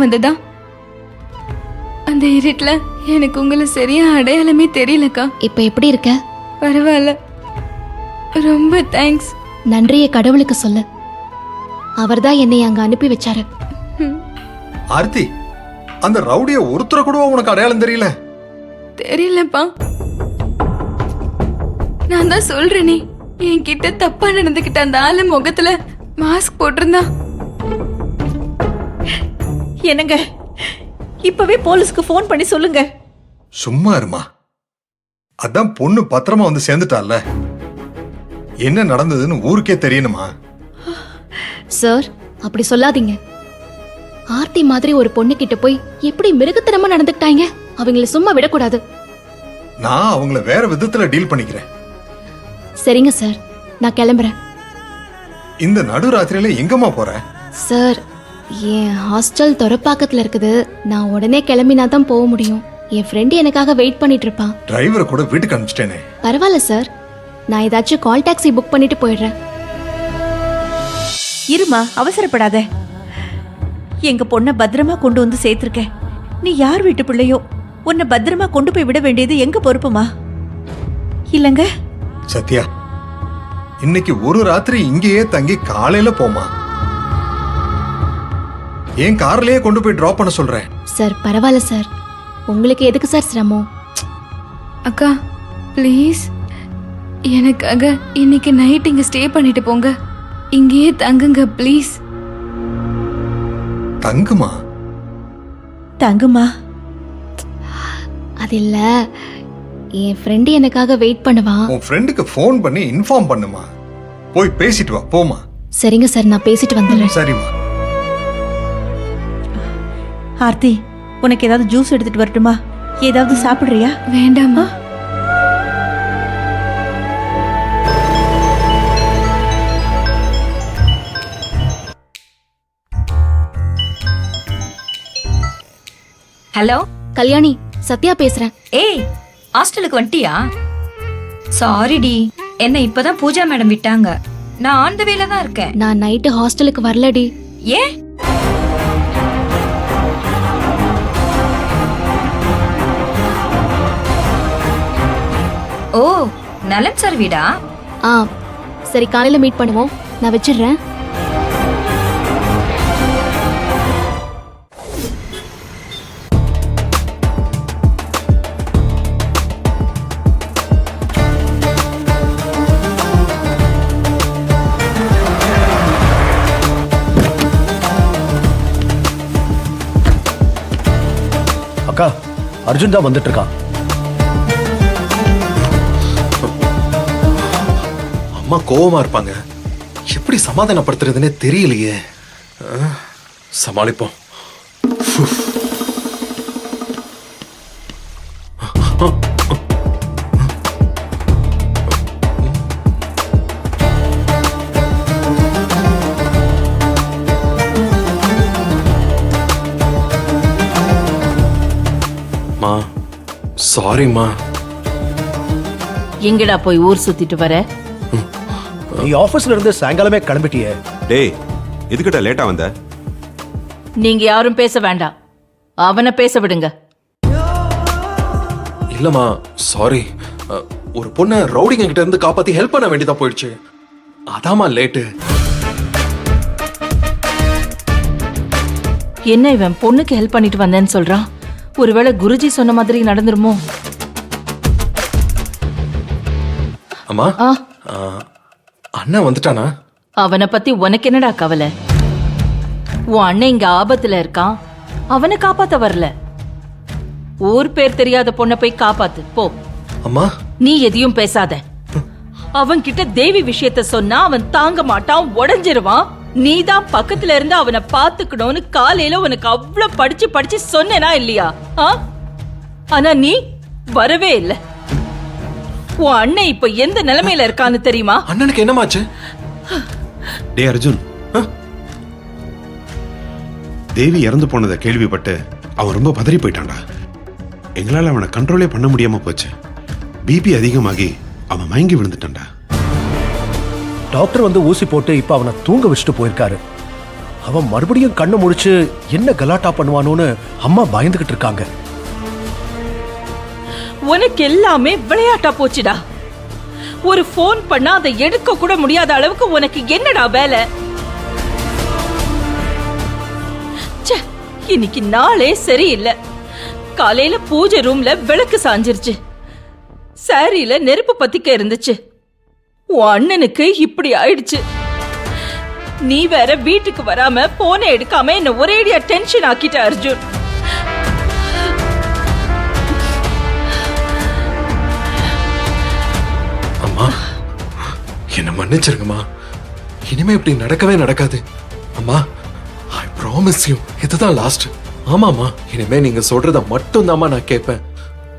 வந்ததா அந்த இருட்டுல எனக்கு உங்களை சரியா அடையாளமே தெரியலக்கா. இப்ப எப்படி இருக்க? பரவாயில்ல, ரொம்ப தேங்க்ஸ். நன்றியை கடவுளுக்கு சொல்லு. அவர்தான் என்னை அங்க அனுப்பி வச்சாரு. ஆர்த்தி, அந்த ரவுடிய ஒருத்தர கூட உனக்கு அடையாளம் தெரியல? தெரியலப்பா, நான் தான் சொல்றேனே, என்கிட்ட தப்பா நடந்துகிட்ட அந்த ஆளு முகத்துல மாஸ்க் போட்டிருந்தா. என்னங்க, இப்பவே போலீஸ்க்கு போன் பண்ணி சொல்லுங்க. சும்மா இருமா, அதான் பொண்ணு பத்திரமா வந்து சேர்ந்துட்டால, என்ன நடந்ததுன்னு ஊருக்கே தெரியணுமா? சார், அப்படி சொல்லாதீங்க. ஆர்த்தி மாதிரி ஒரு பொண்ணு கிட்ட போய் எப்படி மிருகத்தனமா நடந்துக்கிட்டாங்க. அவங்கள சும்மா விடக்கூடாது. நான் அவங்கள வேற விதத்துல டீல் பண்ணிக்கிறேன். சரிங்க சார், நான் கிளம்புறேன். இந்த நடுராத்திரியில எங்கம்மா போற? சார், என் ஹாஸ்டல் தொரப்பாக்கத்துல இருக்குது. நான் உடனே கிளம்பினா தான் போக முடியும். என் ஃப்ரெண்டு எனக்காக வெயிட் பண்ணிட்டு இருப்பான். டிரைவரை கூட வீட்டுக்கு அனுப்பிச்சிட்டேனே. பரவாயில்ல சார், நான் ஏதாச்சும் கால் டாக்ஸி புக் பண்ணிட்டு போயிடுறேன். இருமா, அவசரப்படாத. எங்க பொண்ண பத்திரமா கொண்டு வந்து சேர்த்திருக்கேன். நீ யார் வீட்டு பிள்ளையோ, உன்னை பத்திரமா கொண்டு போய் விட வேண்டியது எங்க பொறுப்புமா? இல்லங்க சத்யா, இன்னைக்கு ஒரு ராத்திரி இங்கேயே தங்கி காலையில போமா. ஏன் கார்லயே கொண்டு போய் டிராப் பண்ண சொல்றேன். சார், பரவாயில்ல சார், உங்களுக்கு எதுக்கு சார் சிரமம்? அக்கா ப்ளீஸ், எனக்காக இன்னைக்கு நைட் இங்க ஸ்டே பண்ணிட்டு போங்க. இங்கேயே தங்குங்க ப்ளீஸ். தங்குமா? தங்குமா? அது இல்ல, என் ஃப்ரெண்டு எனக்காக வெயிட் பண்ணுவான். உன் ஃப்ரெண்டுக்கு ஃபோன் பண்ணி இன்ஃபார்ம் பண்ணுமா. போய் பேசிட்டு வா, போமா. சரிங்க சார், நான் பேசிட்டு வந்துடுறேன். சரிம்மா. ஆர்த்தி, உனக்கு ஏதாவது ஜூஸ் எடுத்துட்டு வரட்டுமா? ஏதாவது சாப்பிடுறியா? வேண்டாமா? ஹலோ கல்யாணி, சத்யா பேசுறேன். ஏய், ஹாஸ்டலுக்கு வந்துட்டியா? சாரி டி, என்ன இப்பதான் பூஜா மேடம் விட்டாங்க. நான் ஆன் த வேல தான் இருக்கேன். நான் நைட்டு ஹாஸ்டலுக்கு வரலடி. ஏன்? ஓ, நலன் சார் வீடா? ஆ சரி, காலையில மீட் பண்ணுவோம். நான் வச்சிடுறேன். அக்கா, அர்ஜுன் தான் வந்துட்டு இருக்கான். அம்மா கோவமா இருப்பாங்க. எப்படி சமாதானப்படுத்துறதுன்னே தெரியலையே. சமாளிப்போம். மா, சாரிம்மா. எங்கடா போய் ஊர் சுத்திட்டு வர? நீ ஆபீஸ்ல இருந்து சாயங்காலமே கிளம்பிட்டியே. டேய், எதுக்கிட்ட லேட்டா வந்த? நீங்க யாரும் பேச வேண்டாம், அவனை பேச விடுங்க. இல்லம்மா, சாரி. ஒரு பொண்ணை ரவுடிங்க கிட்ட இருந்து காப்பாத்தி ஹெல்ப் பண்ண வேண்டியதா போயிடுச்சு. அதாம்மா லேட்டு. என்ன இவன் பொண்ணுக்கு ஹெல்ப் பண்ணிட்டு வந்தேன்னு சொல்றான்? ஒருவேளை குருஜி சொன்ன மாதிரி நடந்துருமோ? அம்மா, அண்ணன் வந்துட்டானா? அவனை பத்தி உனக்கு என்னடா கவலை? உன் அண்ணன் இங்க ஆபத்துல இருக்கான், அவனை காப்பாத்த வரல. ஊர் பேர் தெரியாத பொண்ணை போய் காப்பாத்து போ. அம்மா, நீ எதையும் பேசாத. அவன் கிட்ட தேவி விஷயத்த சொன்னா அவன் தாங்க மாட்டான், உடைஞ்சிருவான். நீதான் பக்கத்துல இருந்து அவனை பாத்துக்கணும்னு காலையில உனக்கு அவ்வளவு படிச்சு படிச்சு சொன்னேனா இல்லையா? ஆனா நீ வரவே இல்ல. உன் அண்ணன் இப்ப எந்த நிலைமையில இருக்கான்னு தெரியுமா? அண்ணனுக்கு என்னமாச்சு? டே அர்ஜுன், தேவி இறந்து போனதை கேள்விப்பட்டு அவன் ரொம்ப பதறி போயிட்டான்டா. எங்களால அவனை கண்ட்ரோலே பண்ண முடியாம போச்சு. பிபி அதிகமாகி அவன் மயங்கி விழுந்துட்டான்டா. டாக்டர் வந்து ஊசி போட்டு இப்ப அவனை தூங்க வச்சுட்டு போயிருக்காரு. அவன் மறுபடியும் கண்ணை முடிச்சு என்ன கலாட்டா பண்ணுவானோன்னு அம்மா பயந்துகிட்டு இருக்காங்க. உனக்கு எல்லாமே விளையாட்டா போச்சுடா. ஒரு ஃபோன் பண்ணா அதை எடுக்க கூட முடியாத அளவுக்கு உனக்கு என்னடா வேலை? ச்சே, இன்னைக்கு நாளே சரியில்லை. காலையில பூஜை ரூம்ல விளக்கு சாஞ்சிருச்சு, சாரியில நெருப்பு பத்திக்க இருந்துச்சு. உன் அண்ணனுக்கு இப்படி ஆயிடுச்சு. நீ வேற வீட்டுக்கு வராம போனை எடுக்காம என்ன ஒரேடியா டென்ஷன் ஆக்கிட்ட அர்ஜுன். அம்மா என்ன மன்னிச்சிருங்கம்மா. இனிமே இப்படி நடக்கவே நடக்காது அம்மா. ஐ ப்ராமிஸ் யூ, இதுதான் லாஸ்ட். ஆமாம்மா, இனிமே நீங்க சொல்றத மட்டும் தாம்மா நான் கேட்பேன்.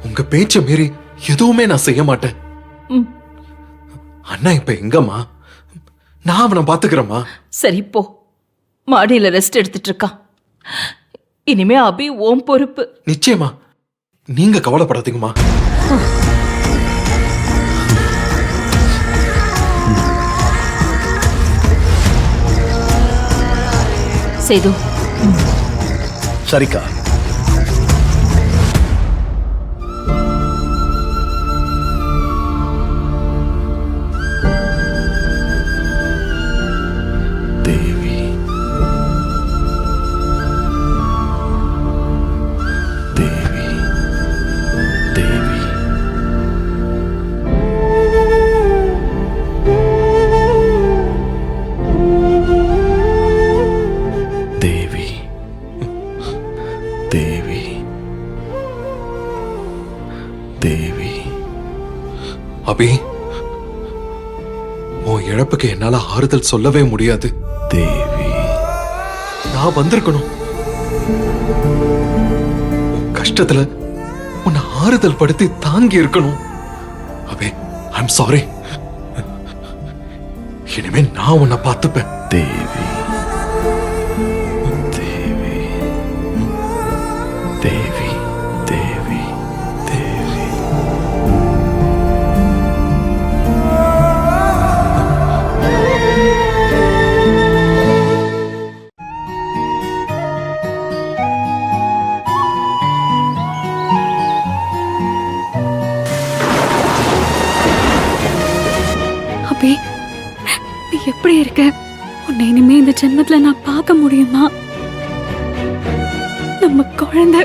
உங்க பேச்ச மீறி எதுவுமே நான் செய்ய மாட்டேன். அண்ணா இப்ப எங்கம்மா? நான் அவனை பாத்துக்கிறேம்மா. சரி போ, மாடியில ரெஸ்ட் எடுத்துட்டு இருக்கான். இனிமே அபி ஓம் பொறுப்பு. நிச்சயமா, நீங்க கவலைப்படாதீங்கம்மா. சேது, சரிக்கா. தேவி, தேவி, தேவி. தேவி, தேவி, தேவி. அபி, உன் இழப்புக்கு என்னால ஆறுதல் சொல்லவே முடியாது. தேவி, நான் வந்திருக்கணும். உன் கஷ்டத்துல உன்னை ஆறுதல் படுத்தி தாங்கி இருக்கணும். அபி, ஐம் சாரி. இனிமே நான் உன்னை பார்த்துப்பேன். தேவி, தேவி, தேவி, தேவி, தேவி. அபி, நீ எப்படி இருக்க? உன்னை இனிமே இந்த ஜென்மத்துல நான் பார்க்க முடியுமா? நம்ம குழந்தை.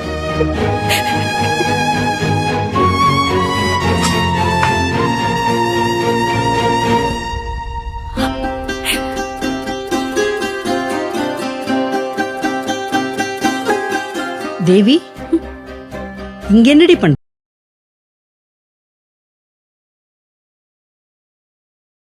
தேவி, இங்க என்னடி பண்ற?